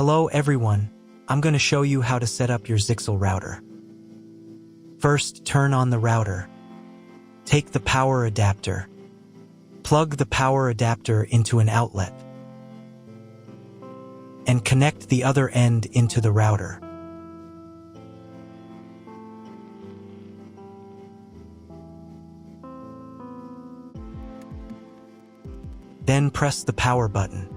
Hello everyone, I'm going to show you how to set up your Zyxel router. First, turn on the router. Take the power adapter. Plug the power adapter into an outlet. And connect the other end into the router. Then press the power button.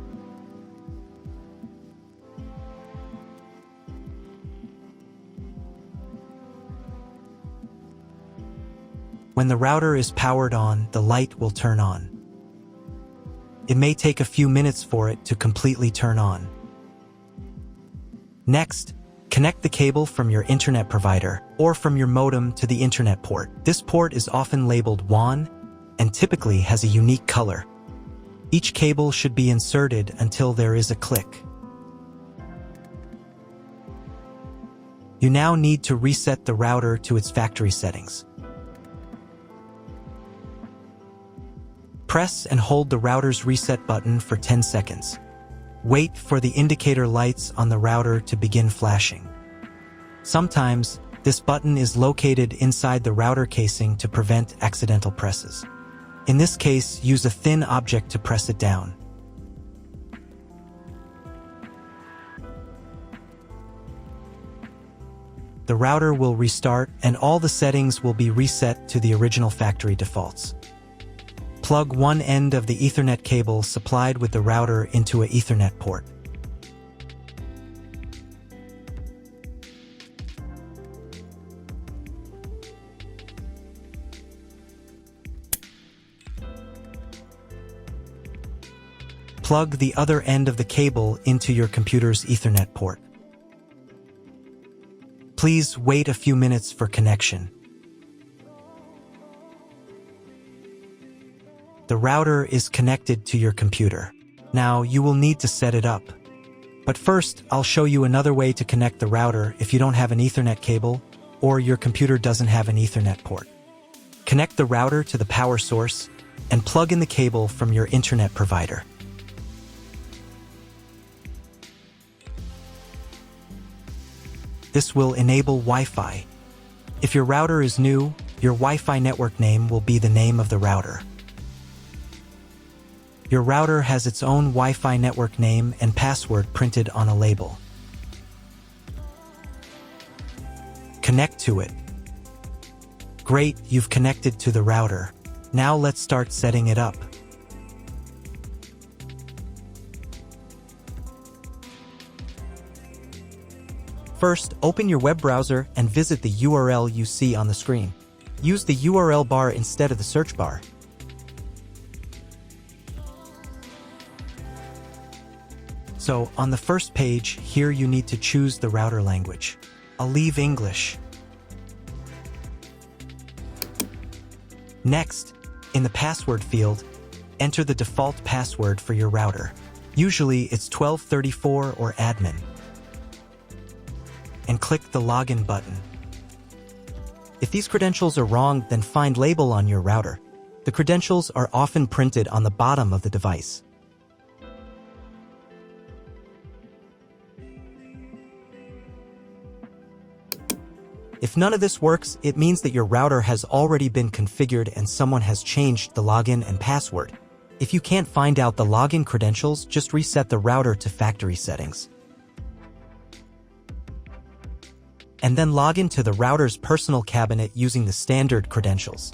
When the router is powered on, the light will turn on. It may take a few minutes for it to completely turn on. Next, connect the cable from your internet provider or from your modem to the internet port. This port is often labeled WAN and typically has a unique color. Each cable should be inserted until there is a click. You now need to reset the router to its factory settings. Press and hold the router's reset button for 10 seconds. Wait for the indicator lights on the router to begin flashing. Sometimes, this button is located inside the router casing to prevent accidental presses. In this case, use a thin object to press it down. The router will restart and all the settings will be reset to the original factory defaults. Plug one end of the Ethernet cable supplied with the router into an Ethernet port. Plug the other end of the cable into your computer's Ethernet port. Please wait a few minutes for connection. The router is connected to your computer. Now you will need to set it up. But first, I'll show you another way to connect the router if you don't have an Ethernet cable or your computer doesn't have an Ethernet port. Connect the router to the power source and plug in the cable from your internet provider. This will enable Wi-Fi. If your router is new, your Wi-Fi network name will be the name of the router. Your router has its own Wi-Fi network name and password printed on a label. Connect to it. Great, you've connected to the router. Now let's start setting it up. First, open your web browser and visit the URL you see on the screen. Use the URL bar instead of the search bar. So, on the first page, here you need to choose the router language. I'll leave English. Next, in the password field, enter the default password for your router. Usually, it's 1234 or admin. And click the login button. If these credentials are wrong, then find label on your router. The credentials are often printed on the bottom of the device. If none of this works, it means that your router has already been configured and someone has changed the login and password. If you can't find out the login credentials, just reset the router to factory settings. And then log into the router's personal cabinet using the standard credentials.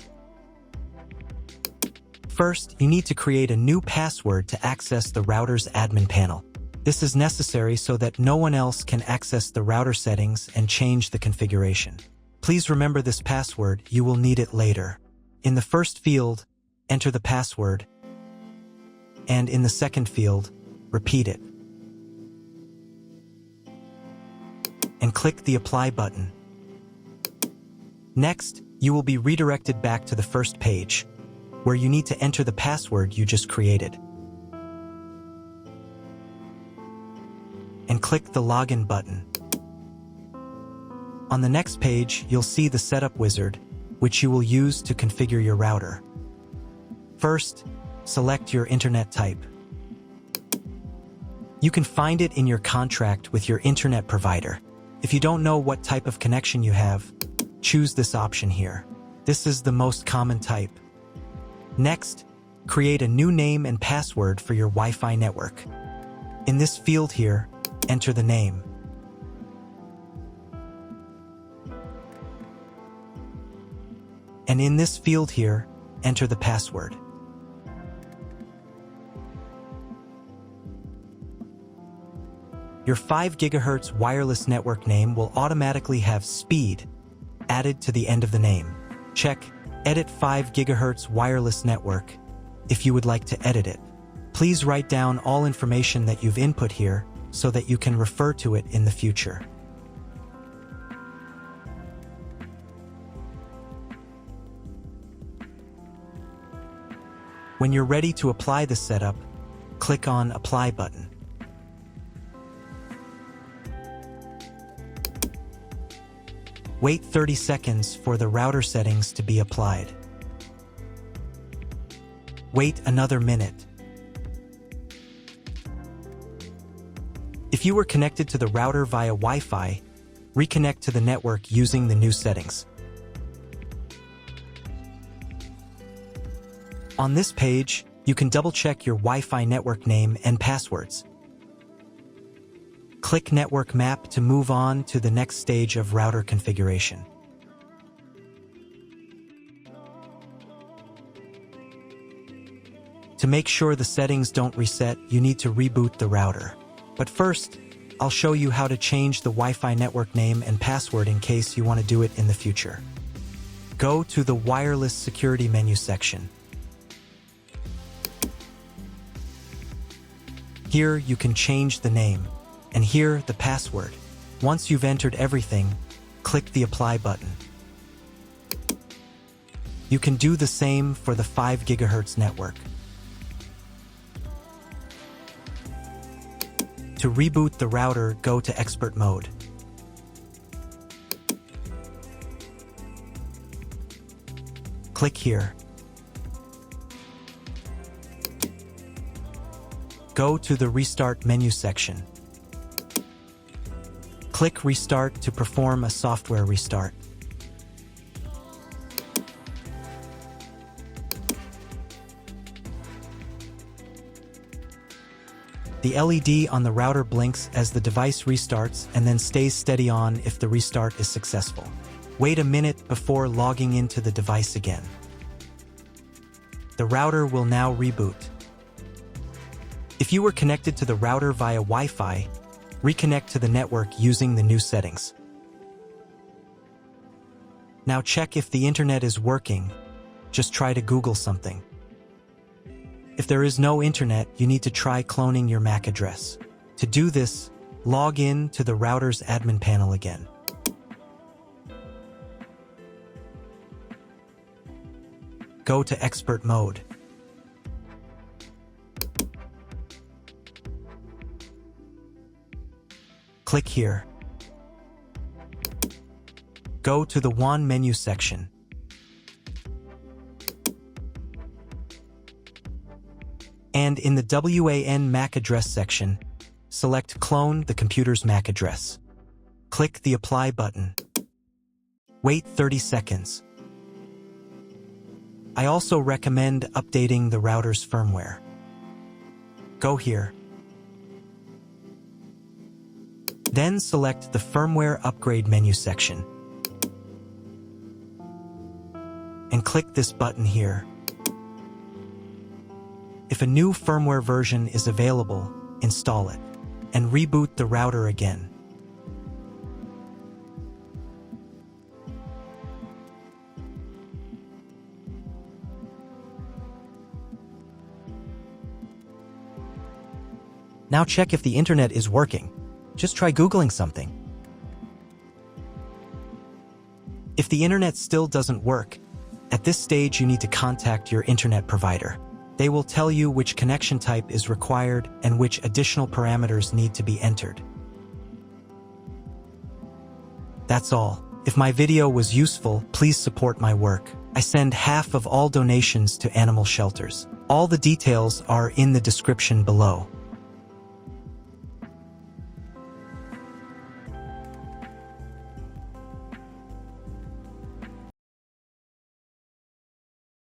First, you need to create a new password to access the router's admin panel. This is necessary so that no one else can access the router settings and change the configuration. Please remember this password, you will need it later. In the first field, enter the password, and in the second field, repeat it. And click the Apply button. Next, you will be redirected back to the first page, where you need to enter the password you just created. And click the Login button. On the next page, you'll see the Setup wizard, which you will use to configure your router. First, select your internet type. You can find it in your contract with your internet provider. If you don't know what type of connection you have, choose this option here. This is the most common type. Next, create a new name and password for your Wi-Fi network. In this field here, enter the name. And in this field here, enter the password. Your 5 GHz wireless network name will automatically have speed added to the end of the name. Check Edit 5 GHz wireless network if you would like to edit it. Please write down all information that you've input here so that you can refer to it in the future. When you're ready to apply the setup, click on Apply button. Wait 30 seconds for the router settings to be applied. Wait another minute. If you were connected to the router via Wi-Fi, reconnect to the network using the new settings. On this page, you can double-check your Wi-Fi network name and passwords. Click Network Map to move on to the next stage of router configuration. To make sure the settings don't reset, you need to reboot the router. But first, I'll show you how to change the Wi-Fi network name and password in case you want to do it in the future. Go to the Wireless Security menu section. Here you can change the name, and here the password. Once you've entered everything, click the Apply button. You can do the same for the 5 GHz network. To reboot the router, go to Expert Mode. Click here. Go to the Restart menu section. Click Restart to perform a software restart. The LED on the router blinks as the device restarts and then stays steady on if the restart is successful. Wait a minute before logging into the device again. The router will now reboot. If you were connected to the router via Wi-Fi, reconnect to the network using the new settings. Now check if the internet is working. Just try to Google something. If there is no internet, you need to try cloning your MAC address. To do this, log in to the router's admin panel again. Go to Expert Mode. Click here. Go to the WAN menu section. And in the WAN MAC address section, select Clone the computer's MAC address. Click the Apply button. Wait 30 seconds. I also recommend updating the router's firmware. Go here. Then select the Firmware Upgrade menu section. And click this button here. If a new firmware version is available, install it, and reboot the router again. Now check if the internet is working. Just try Googling something. If the internet still doesn't work, at this stage you need to contact your internet provider. They will tell you which connection type is required and which additional parameters need to be entered. That's all. If my video was useful, please support my work. I send half of all donations to animal shelters. All the details are in the description below.